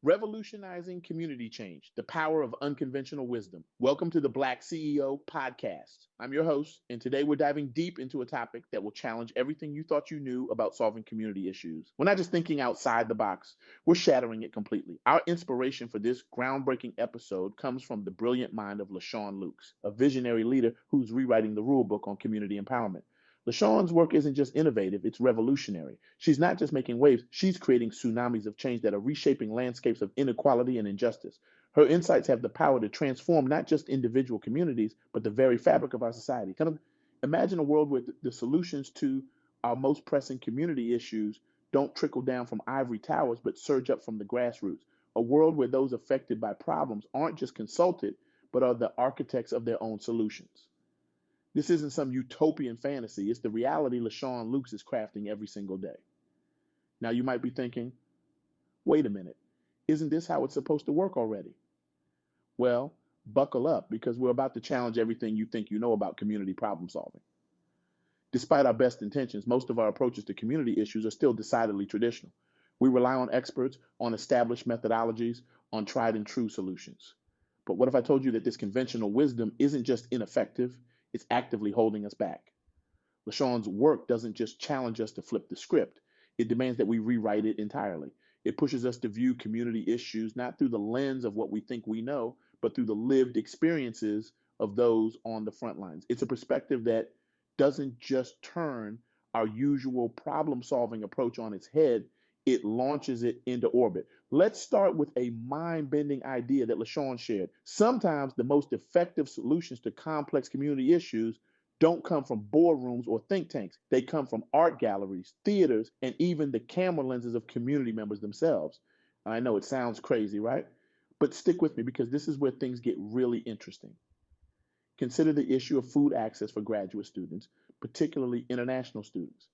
Revolutionizing community change, the power of unconventional wisdom. Welcome to the BlackCEO Podcast. I'm your host, and today we're diving deep into a topic that will challenge everything you thought you knew about solving community issues. We're not just thinking outside the box, we're shattering it completely. Our inspiration for this groundbreaking episode comes from the brilliant mind of LaShawn Lukes, a visionary leader who's rewriting the rulebook on community empowerment. LaShawn's work isn't just innovative, it's revolutionary. She's not just making waves, she's creating tsunamis of change that are reshaping landscapes of inequality and injustice. Her insights have the power to transform not just individual communities, but the very fabric of our society. Kind of imagine a world where the solutions to our most pressing community issues don't trickle down from ivory towers, but surge up from the grassroots. A world where those affected by problems aren't just consulted, but are the architects of their own solutions. This isn't some utopian fantasy. It's the reality LaShawn Lukes is crafting every single day. Now you might be thinking, wait a minute, isn't this how it's supposed to work already? Well, buckle up because we're about to challenge everything you think you know about community problem solving. Despite our best intentions, most of our approaches to community issues are still decidedly traditional. We rely on experts, on established methodologies, on tried and true solutions. But what if I told you that this conventional wisdom isn't just ineffective, it's actively holding us back? LaShawn's work doesn't just challenge us to flip the script, it demands that we rewrite it entirely. It pushes us to view community issues not through the lens of what we think we know, but through the lived experiences of those on the front lines. It's a perspective that doesn't just turn our usual problem-solving approach on its head, it launches it into orbit. Let's start with a mind-bending idea that LaShawn shared. Sometimes the most effective solutions to complex community issues don't come from boardrooms or think tanks. They come from art galleries, theaters, and even the camera lenses of community members themselves. I know it sounds crazy, right? But stick with me because this is where things get really interesting. Consider the issue of food access for graduate students, particularly international students.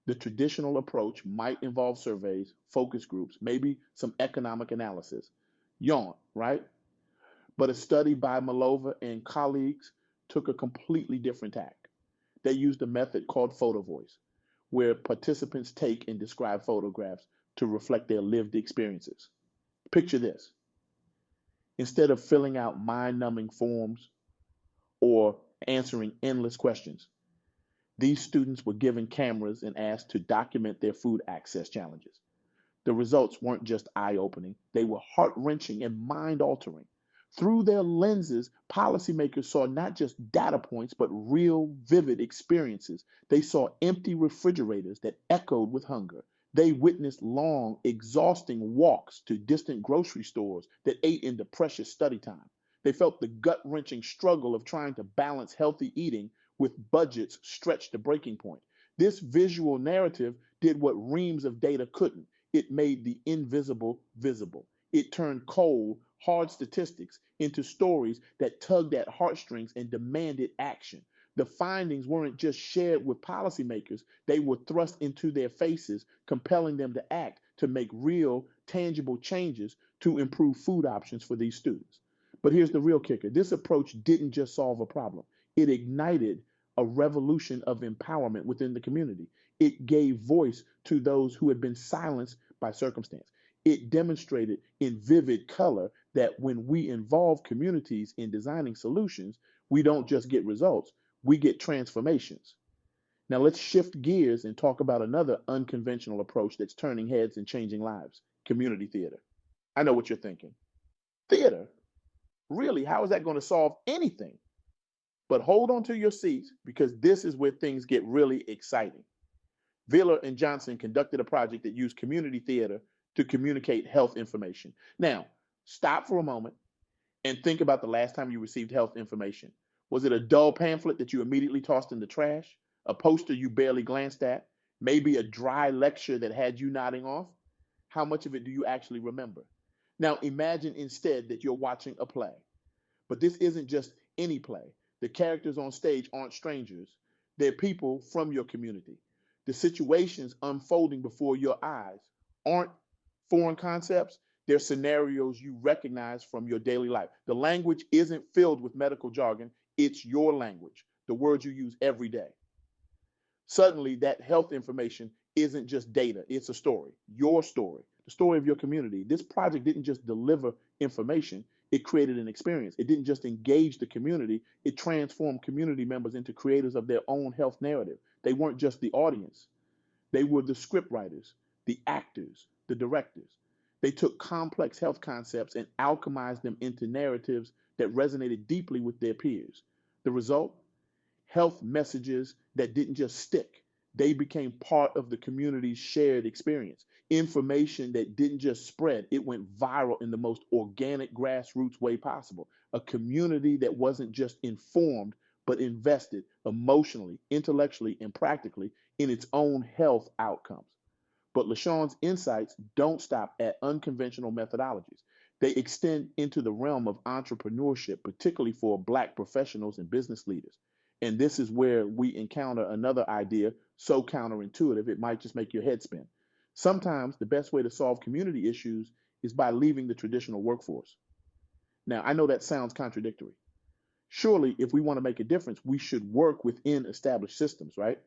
The traditional approach might involve surveys, focus groups, maybe some economic analysis. Yawn, right? But a study by Malova and colleagues took a completely different tack. They used a method called photo voice, where participants take and describe photographs to reflect their lived experiences. Picture this. Instead of filling out mind-numbing forms or answering endless questions, these students were given cameras and asked to document their food access challenges. The results weren't just eye-opening, they were heart-wrenching and mind-altering. Through their lenses, policymakers saw not just data points, but real, vivid experiences. They saw empty refrigerators that echoed with hunger. They witnessed long, exhausting walks to distant grocery stores that ate into precious study time. They felt the gut-wrenching struggle of trying to balance healthy eating with budgets stretched to breaking point. This visual narrative did what reams of data couldn't. It made the invisible visible. It turned cold, hard statistics into stories that tugged at heartstrings and demanded action. The findings weren't just shared with policymakers, they were thrust into their faces, compelling them to act, to make real, tangible changes to improve food options for these students. But here's the real kicker. This approach didn't just solve a problem. It ignited a revolution of empowerment within the community. It gave voice to those who had been silenced by circumstance. It demonstrated in vivid color that when we involve communities in designing solutions, we don't just get results, we get transformations. Now let's shift gears and talk about another unconventional approach that's turning heads and changing lives: community theater. I know what you're thinking. Theater? Really, how is that going to solve anything? But hold on to your seats because this is where things get really exciting. Villa and Johnson conducted a project that used community theater to communicate health information. Now, stop for a moment and think about the last time you received health information. Was it a dull pamphlet that you immediately tossed in the trash? A poster you barely glanced at? Maybe a dry lecture that had you nodding off? How much of it do you actually remember? Now, imagine instead that you're watching a play. But this isn't just any play. The characters on stage aren't strangers. They're people from your community. The situations unfolding before your eyes aren't foreign concepts. They're scenarios you recognize from your daily life. The language isn't filled with medical jargon. It's your language, the words you use every day. Suddenly, that health information isn't just data. It's a story, your story. the story of your community. This project didn't just deliver information, it created an experience. It didn't just engage the community, it transformed community members into creators of their own health narrative. They weren't just the audience, they were the script writers, the actors, the directors. They took complex health concepts and alchemized them into narratives that resonated deeply with their peers. The result? Health messages that didn't just stick, they became part of the community's shared experience. Information that didn't just spread, it went viral in the most organic, grassroots way possible. A community that wasn't just informed, but invested emotionally, intellectually, and practically in its own health outcomes. But LaShawn's insights don't stop at unconventional methodologies. They extend into the realm of entrepreneurship, particularly for Black professionals and business leaders. And this is where we encounter another idea so counterintuitive it might just make your head spin. Sometimes the best way to solve community issues is by leaving the traditional workforce. Now, I know that sounds contradictory. Surely, if we want to make a difference, we should work within established systems, right?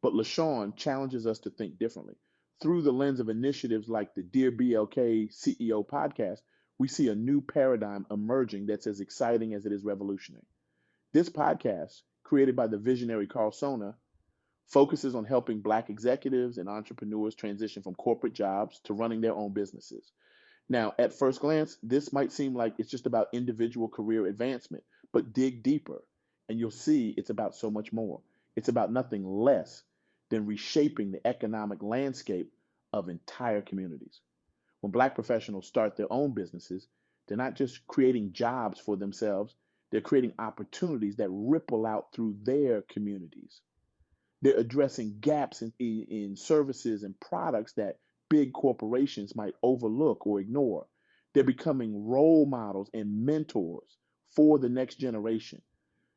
But LaShawn challenges us to think differently. Through the lens of initiatives like the Dear BLK CEO podcast, we see a new paradigm emerging that's as exciting as it is revolutionary. This podcast, created by the visionary Carl Sona, focuses on helping Black executives and entrepreneurs transition from corporate jobs to running their own businesses. Now, at first glance, this might seem like it's just about individual career advancement, but dig deeper and you'll see it's about so much more. It's about nothing less than reshaping the economic landscape of entire communities. When Black professionals start their own businesses, they're not just creating jobs for themselves, they're creating opportunities that ripple out through their communities. They're addressing gaps in services and products that big corporations might overlook or ignore. They're becoming role models and mentors for the next generation,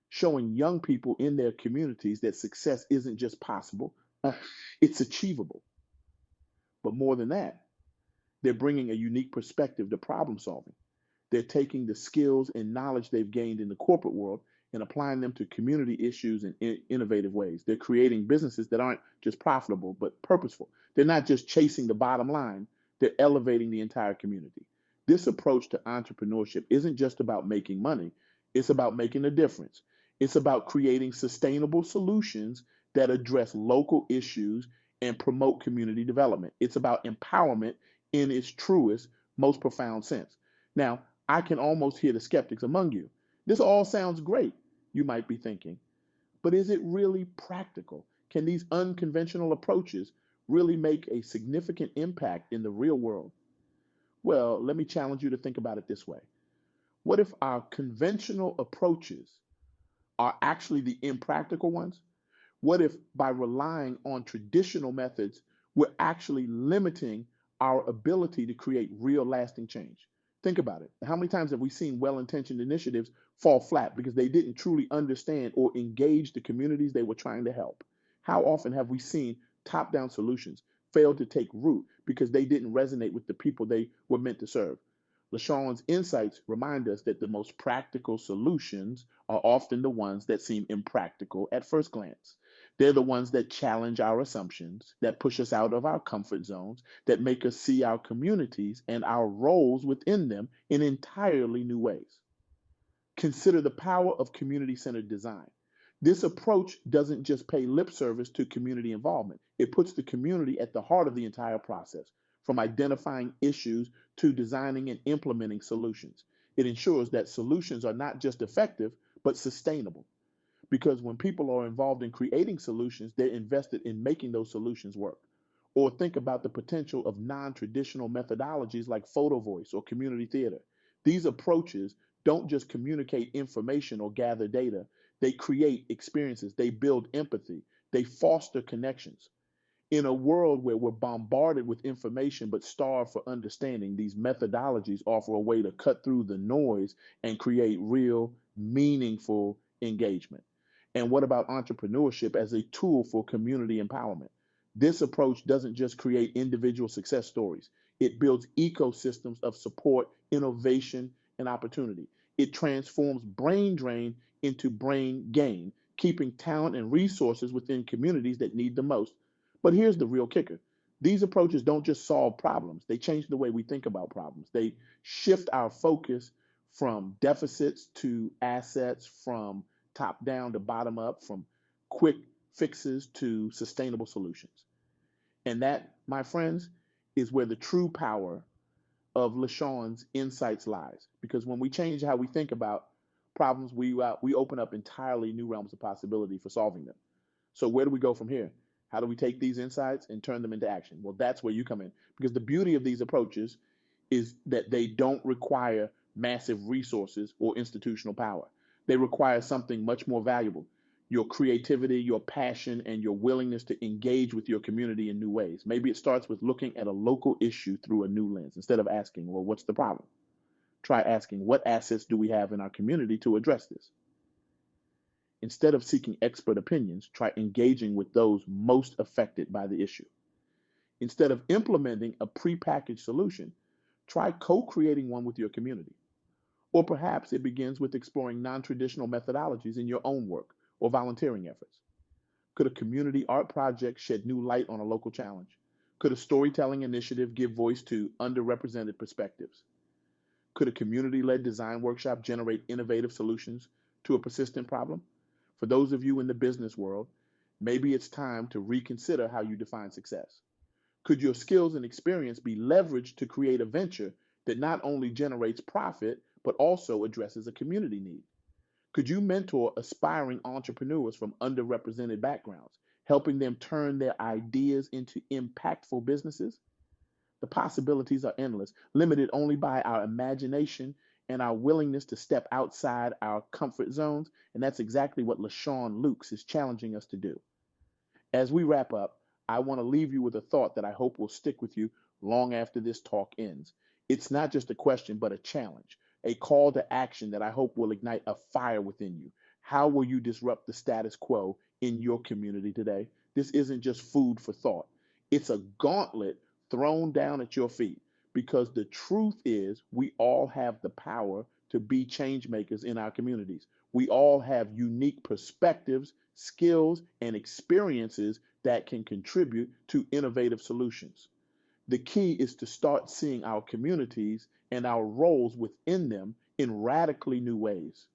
showing young people in their communities that success isn't just possible, it's achievable. But more than that, they're bringing a unique perspective to problem solving. They're taking the skills and knowledge they've gained in the corporate world and applying them to community issues in innovative ways. They're creating businesses that aren't just profitable, but purposeful. They're not just chasing the bottom line, they're elevating the entire community. This approach to entrepreneurship isn't just about making money, it's about making a difference. It's about creating sustainable solutions that address local issues and promote community development. It's about empowerment in its truest, most profound sense. Now, I can almost hear the skeptics among you. This all sounds great, you might be thinking, but is it really practical? Can these unconventional approaches really make a significant impact in the real world? Well, let me challenge you to think about it this way. What if our conventional approaches are actually the impractical ones? What if by relying on traditional methods, we're actually limiting our ability to create real lasting change? Think about it. How many times have we seen well-intentioned initiatives fall flat because they didn't truly understand or engage the communities they were trying to help? How often have we seen top-down solutions fail to take root because they didn't resonate with the people they were meant to serve? LaShawn's insights remind us that the most practical solutions are often the ones that seem impractical at first glance. They're the ones that challenge our assumptions, that push us out of our comfort zones, that make us see our communities and our roles within them in entirely new ways. Consider the power of community-centered design. This approach doesn't just pay lip service to community involvement. It puts the community at the heart of the entire process, from identifying issues to designing and implementing solutions. It ensures that solutions are not just effective, but sustainable. Because when people are involved in creating solutions, they're invested in making those solutions work. Or think about the potential of non-traditional methodologies like photo voice or community theater. These approaches don't just communicate information or gather data, they create experiences, they build empathy, they foster connections. In a world where we're bombarded with information but starved for understanding, these methodologies offer a way to cut through the noise and create real, meaningful engagement. And what about entrepreneurship as a tool for community empowerment? This approach doesn't just create individual success stories. It builds ecosystems of support, innovation, and opportunity. It transforms brain drain into brain gain, keeping talent and resources within communities that need the most. But here's the real kicker. These approaches don't just solve problems, they change the way we think about problems. They shift our focus from deficits to assets, from top down to bottom up, from quick fixes to sustainable solutions. And that, my friends, is where the true power of LaShawn's insights lies. Because when we change how we think about problems, we open up entirely new realms of possibility for solving them. So where do we go from here? How do we take these insights and turn them into action? Well, that's where you come in. Because the beauty of these approaches is that they don't require massive resources or institutional power. They require something much more valuable: your creativity, your passion, and your willingness to engage with your community in new ways. Maybe it starts with looking at a local issue through a new lens. Instead of asking, well, what's the problem? Try asking, what assets do we have in our community to address this? Instead of seeking expert opinions, try engaging with those most affected by the issue. Instead of implementing a prepackaged solution, try co-creating one with your community. Or perhaps it begins with exploring non-traditional methodologies in your own work or volunteering efforts. Could a community art project shed new light on a local challenge? Could a storytelling initiative give voice to underrepresented perspectives? Could a community-led design workshop generate innovative solutions to a persistent problem? For those of you in the business world, maybe it's time to reconsider how you define success. Could your skills and experience be leveraged to create a venture that not only generates profit, but also addresses a community need? Could you mentor aspiring entrepreneurs from underrepresented backgrounds, helping them turn their ideas into impactful businesses? The possibilities are endless, limited only by our imagination and our willingness to step outside our comfort zones. And that's exactly what LaShawn Lukes is challenging us to do. As we wrap up, I want to leave you with a thought that I hope will stick with you long after this talk ends. It's not just a question, but a challenge, a call to action that I hope will ignite a fire within you. How will you disrupt the status quo in your community today? This isn't just food for thought. It's a gauntlet thrown down at your feet, because the truth is we all have the power to be change makers in our communities. We all have unique perspectives, skills, and experiences that can contribute to innovative solutions. The key is to start seeing our communities and our roles within them in radically new ways.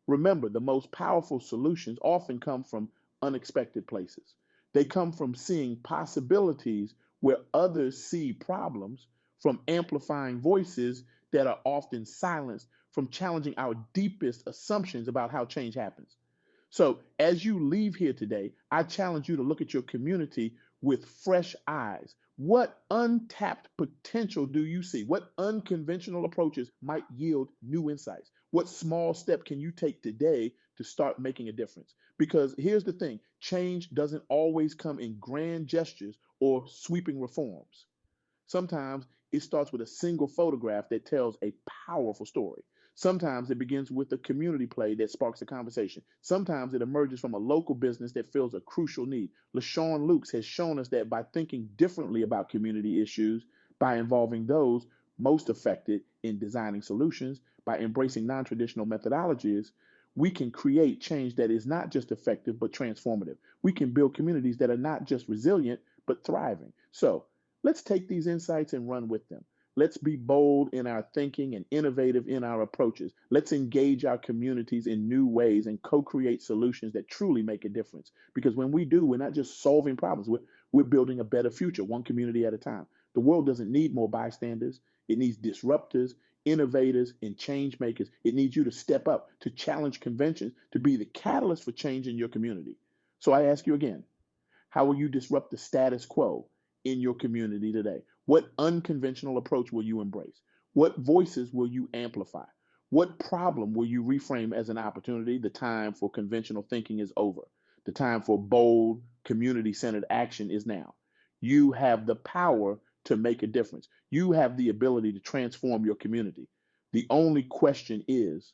Remember, the most powerful solutions often come from unexpected places. They come from seeing possibilities where others see problems, from amplifying voices that are often silenced, from challenging our deepest assumptions about how change happens. So, as you leave here today, I challenge you to look at your community with fresh eyes. What untapped potential do you see? What unconventional approaches might yield new insights? What small step can you take today to start making a difference? Because here's the thing: change doesn't always come in grand gestures or sweeping reforms. Sometimes it starts with a single photograph that tells a powerful story. Sometimes it begins with a community play that sparks a conversation. Sometimes it emerges from a local business that fills a crucial need. LaShawn Lukes has shown us that by thinking differently about community issues, by involving those most affected in designing solutions, by embracing non-traditional methodologies, we can create change that is not just effective, but transformative. We can build communities that are not just resilient, but thriving. So let's take these insights and run with them. Let's be bold in our thinking and innovative in our approaches. Let's engage our communities in new ways and co-create solutions that truly make a difference. Because when we do, we're not just solving problems, we're building a better future, one community at a time. The world doesn't need more bystanders. It needs disruptors, innovators, and change makers. It needs you to step up, to challenge conventions, to be the catalyst for change in your community. So I ask you again, how will you disrupt the status quo in your community today? What unconventional approach will you embrace? What voices will you amplify? What problem will you reframe as an opportunity? The time for conventional thinking is over. The time for bold, community-centered action is now. You have the power to make a difference. You have the ability to transform your community. The only question is,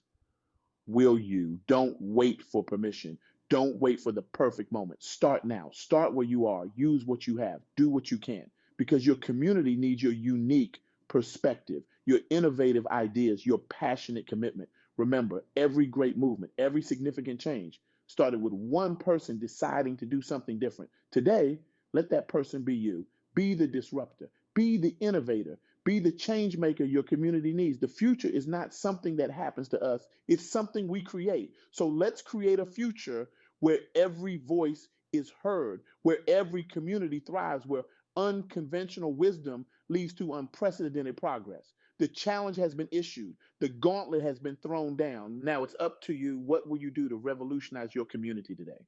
will you? Don't wait for permission. Don't wait for the perfect moment. Start now. Start where you are. Use what you have. Do what you can, because your community needs your unique perspective, your innovative ideas, your passionate commitment. Remember, every great movement, every significant change started with one person deciding to do something different. Today, let that person be you. Be the disruptor, be the innovator, be the change maker your community needs. The future is not something that happens to us, it's something we create. So let's create a future where every voice is heard, where every community thrives, where unconventional wisdom leads to unprecedented progress. The challenge has been issued, the gauntlet has been thrown down. Now it's up to you. What will you do to revolutionize your community today?